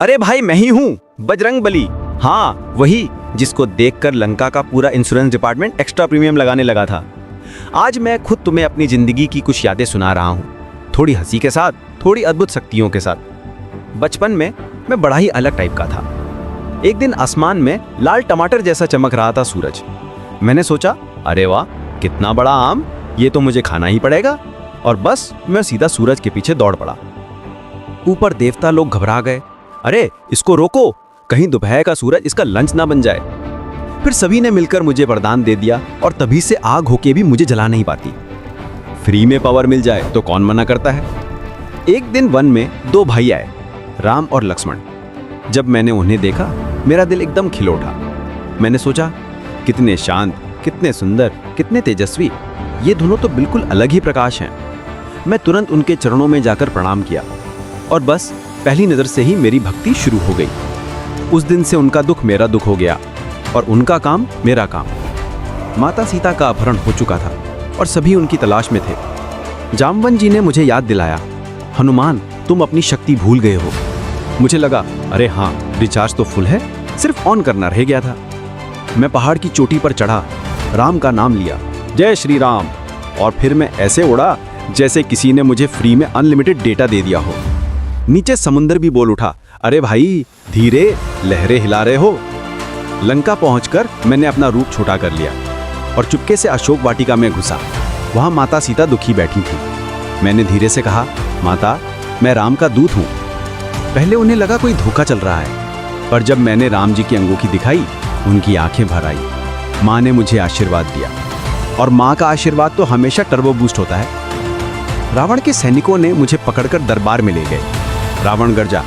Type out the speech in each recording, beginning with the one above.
अरे भाई मैं ही हूँ, बजरंगबली। हाँ वही, जिसको देखकर लंका का पूरा इंश्योरेंस डिपार्टमेंट एक्स्ट्रा प्रीमियम लगाने लगा था। आज मैं खुद तुम्हें अपनी जिंदगी की कुछ यादें सुना रहा हूँ, थोड़ी हंसी के साथ, थोड़ी अद्भुत शक्तियों के साथ। बचपन में मैं बड़ा ही अलग टाइप का था। एक दिन आसमान में लाल टमाटर जैसा चमक रहा था सूरज। मैंने सोचा, अरे वाह कितना बड़ा आम, ये तो मुझे खाना ही पड़ेगा। और बस मैं सीधा सूरज के पीछे दौड़ पड़ा। ऊपर देवता लोग घबरा गए, अरे इसको रोको, कहीं दोपहर का सूरज इसका लंच ना बन जाए। फिर सभी ने मिलकर मुझे वरदान दे दिया और तभी से आग होके भी मुझे जला नहीं पाती। फ्री में पावर मिल जाए तो कौन मना करता है। एक दिन वन में दो भाई आए, राम और लक्ष्मण। जब मैंने उन्हें देखा मेरा दिल एकदम खिल उठा। मैंने सोचा, कितने शांत, कितने सुंदर, कितने तेजस्वी, ये दोनों तो बिल्कुल अलग ही प्रकाश हैं। मैं तुरंत उनके चरणों में जाकर प्रणाम किया और बस पहली नज़र से ही मेरी भक्ति शुरू हो गई। उस दिन से उनका दुख मेरा दुख हो गया और उनका काम मेरा काम। माता सीता का अपहरण हो चुका था और सभी उनकी तलाश में थे। जामवन जी ने मुझे याद दिलाया, हनुमान तुम अपनी शक्ति भूल गए हो। मुझे लगा, अरे हाँ रिचार्ज तो फुल है, सिर्फ ऑन करना रह गया था। मैं पहाड़ की चोटी पर चढ़ा, राम का नाम लिया, जय श्री राम, और फिर मैं ऐसे उड़ा जैसे किसी ने मुझे फ्री में अनलिमिटेड डेटा दे दिया हो। नीचे समुंदर भी बोल उठा, अरे भाई धीरे, लहरें हिला रहे हो। लंका पहुंचकर मैंने अपना रूप छोटा कर लिया और चुपके से अशोक वाटिका में घुसा। वहां माता सीता दुखी बैठी थी। मैंने धीरे से कहा, माता मैं राम का दूत हूं। पहले उन्हें लगा कोई धोखा चल रहा है, पर जब मैंने राम जी की अंगूठी दिखाई उनकी आंखें भर आई। माँ ने मुझे आशीर्वाद दिया और माँ का आशीर्वाद तो हमेशा टर्बो बूस्ट होता है। रावण के सैनिकों ने मुझे पकड़कर दरबार में ले गए। रावण गरजा,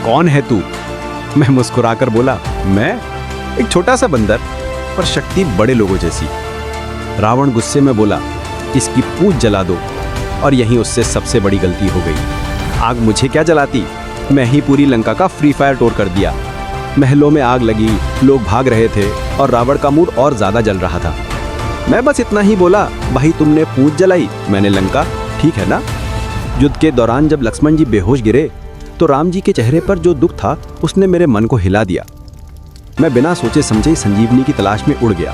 कौन है तू? मैं मुस्कुराकर बोला, मैं एक छोटा सा बंदर, पर शक्ति बड़े लोगों जैसी। रावण गुस्से में बोला, इसकी पूंछ जला दो। और यहीं उससे सबसे बड़ी गलती हो गई। आग मुझे क्या जलाती, मैं ही पूरी लंका का फ्री फायर टोर कर दिया। महलों में आग लगी, लोग भाग रहे थे और रावण का मूड और ज्यादा जल रहा था। मैं बस इतना ही बोला, भाई तुमने पूंछ जलाई, मैंने लंका, ठीक है ना? युद्ध के दौरान जब लक्ष्मण जी बेहोश गिरे तो राम जी के चेहरे पर जो दुख था उसने मेरे मन को हिला दिया। मैं बिना सोचे समझे संजीवनी की तलाश में उड़ गया।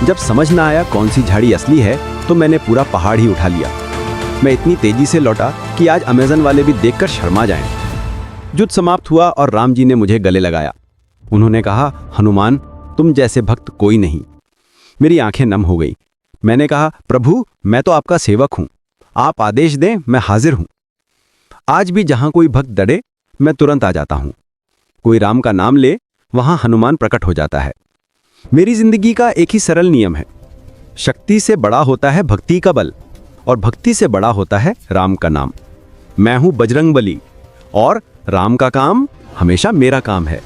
जब समझ ना आया कौन सी झाड़ी असली है तो मैंने पूरा पहाड़ ही उठा लिया। मैं इतनी तेजी से लौटा कि आज अमेज़न वाले भी देखकर शर्मा जाएं। युद्ध समाप्त हुआ और राम जी ने मुझे गले लगाया। उन्होंने कहा, हनुमान तुम जैसे भक्त कोई नहीं। मेरी आंखें नम हो गई। मैंने कहा, प्रभु मैं तो आपका सेवक हूं, आप आदेश दें मैं हाजिर हूं। आज भी जहां कोई भक्त डरे मैं तुरंत आ जाता हूं। कोई राम का नाम ले वहां हनुमान प्रकट हो जाता है। मेरी जिंदगी का एक ही सरल नियम है, शक्ति से बड़ा होता है भक्ति का बल और भक्ति से बड़ा होता है राम का नाम। मैं हूं बजरंगबली और राम का काम हमेशा मेरा काम है।